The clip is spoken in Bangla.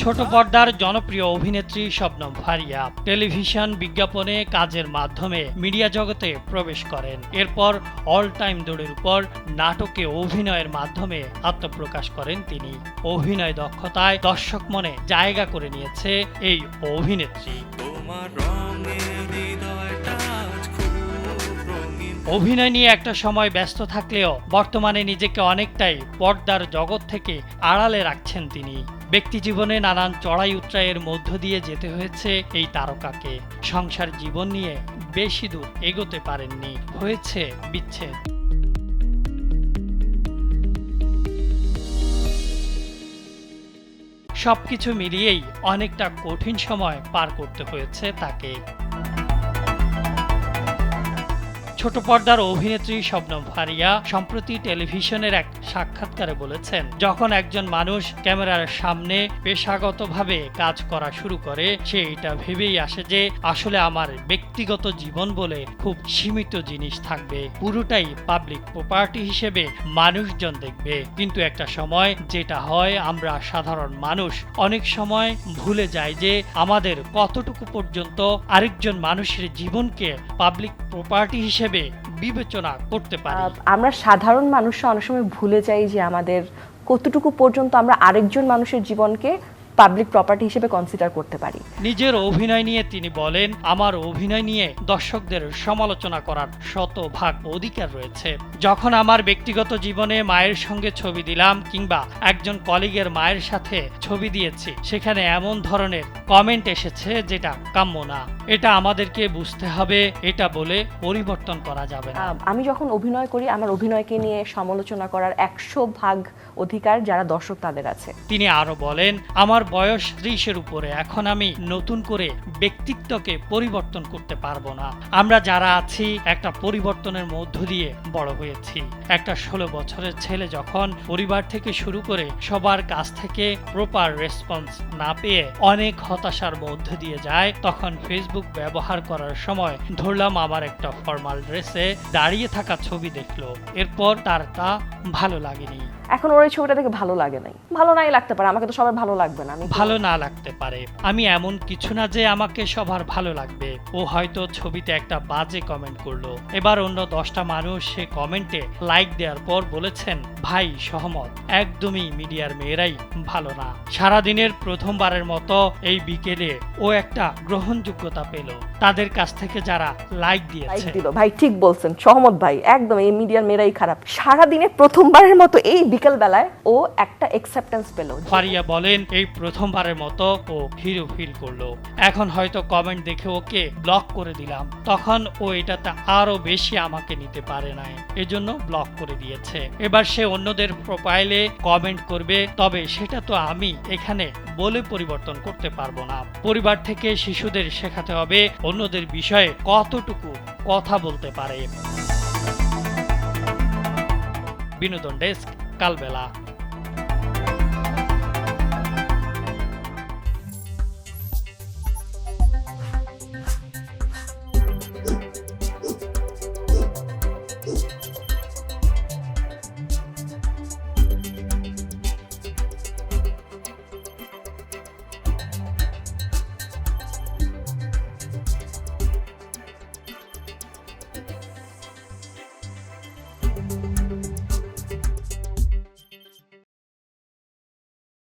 ছোট পর্দার জনপ্রিয় অভিনেত্রী শবনম ফারিয়া টেলিভিশন বিজ্ঞাপনে কাজের মাধ্যমে মিডিয়া জগতে প্রবেশ করেন। এরপর অল টাইম দৌড়ের উপর নাটকে অভিনয়ের মাধ্যমে আত্মপ্রকাশ করেন তিনি। অভিনয় দক্ষতায় দর্শক মনে জায়গা করে নিয়েছে এই অভিনেত্রী। অভিনয় নিয়ে একটা সময় ব্যস্ত থাকলেও বর্তমানে নিজেকে অনেকটাই পর্দার জগৎ থেকে আড়ালে রাখছেন তিনি। ব্যক্তিজীবনে নানান চড়াই উতরাইয়ের মধ্য দিয়ে যেতে হয়েছে এই তারকাকে। সংসার জীবন নিয়ে বেশি দূর এগোতে পারেননি, হয়েছে বিচ্ছেদ। সবকিছু মিলিয়েই অনেকটা কঠিন সময় পার করতে হয়েছে তাকে। ছোট পর্দার অভিনেত্রী শবনম ফারিয়া সম্প্রতি টেলিভিশনের এক সাক্ষাৎকারে বলেছেন, যখন একজন মানুষ ক্যামেরার সামনে পেশাগতভাবে কাজ করা শুরু করে, সে এটা ভেবেই আসে যে আসলে আমার ব্যক্তিগত জীবন বলে খুব সীমিত জিনিস থাকবে, পুরোটাই পাবলিক প্রপার্টি হিসেবে মানুষজন দেখবে। কিন্তু একটা সময় যেটা হয়, আমরা সাধারণ মানুষ অনেক সময় ভুলে যাই যে আমাদের কতটুকু পর্যন্ত আরেকজন মানুষের জীবনকে পাবলিক প্রপার্টি হিসেবে বিবেচনা করতে পারি। আমরা সাধারণ মানুষরা অনেক সময় ভুলে যাই যে আমাদের কতটুকু পর্যন্ত আমরা আরেকজন মানুষের জীবনকে পাবলিক প্রপার্টি হিসেবে কনসিডার করতে পারি। নিজের অভিনয় নিয়ে তিনি বলেন, আমার অভিনয় নিয়ে দর্শকদের সমালোচনা করার শতভাগ অধিকার রয়েছে। যখন আমার ব্যক্তিগত জীবনে মায়ের সঙ্গে ছবি দিলাম কিংবা একজন কলিগের মায়ের সাথে ছবি দিয়েছি, সেখানে এমন ধরনের কমেন্ট এসেছে যেটা কাম্য না। এটা আমাদেরকে বুঝতে হবে, এটা বলে পরিবর্তন করা যাবে না। আমি যখন অভিনয় করি, আমার অভিনয়কে নিয়ে সমালোচনা করার 100% অধিকার যারা দর্শক তাদের আছে। তিনি আরো বলেন, আমার বয়স 30-এর উপরে, এখন আমি নতুন করে ব্যক্তিত্বকে পরিবর্তন করতে পারবো না। আমরা যারা আছি একটা পরিবর্তনের মধ্য দিয়ে বড় হয়েছি। একটা 16 বছরের ছেলে যখন পরিবার থেকে শুরু করে সবার কাছ থেকে প্রপার রেসপন্স না পেয়ে অনেক হতাশার মধ্য দিয়ে যায়, তখন ফেসবুক ব্যবহার করার সময় ধরলাম আমার একটা ফর্মাল ড্রেসে দাঁড়িয়ে থাকা ছবি দেখলো, এরপর তার তা ভালো লাগেনি। এখন ওর এই ছবিটা দেখে ভালো লাগে নাই, ভালো নাই লাগতে পারে, আমাকে তো সবার ভালো লাগবে না। ভালো না লাগতে পারে, আমি এমন কিছু না যে আমাকে সবার ভালো লাগবে। ও হয়তো ছবিতে একটা বাজে কমেন্ট করলো, এবার অন্য 10টা মানুষ সে কমেন্টে লাইক দেওয়ার পর বলেছেন, ভাই সহমত, একদমই মিডিয়ার মেয়েরাই ভালো না। সারাদিনের প্রথমবারের মতো এই বিকেলে ও একটা গ্রহণযোগ্যতা পেল তাদের কাছ থেকে যারা লাইক দিয়েছে। ভাই ঠিক বলছেন সহমত ভাই, একদম এই মিডিয়ার মেয়েরাই খারাপ। সারাদিনে প্রথমবারের মতো এই বিকেল বেলায় ও একটা অ্যাকসেপ্টেন্স পেল। ফারিয়া বলেন, এই প্রথমবারের মতো ও হিরো ফিল করলো। এখন হয়তো কমেন্ট দেখে ওকে ব্লক করে দিলাম, তখন ও এটাতে আরো বেশি আমাকে নিতে পারে নাই, এজন্য ব্লক করে দিয়েছে। এবার সে অন্যদের প্রোফাইলে কমেন্ট করবে, তবে সেটা তো আমি এখানে বলে পরিবর্তন করতে পারবো না। পরিবার থেকে শিশুদের শেখাতে হবে অন্যদের বিষয়ে কতটুকু কথা বলতে পারে। বিনোদন ডেস্ক, কালবেলা।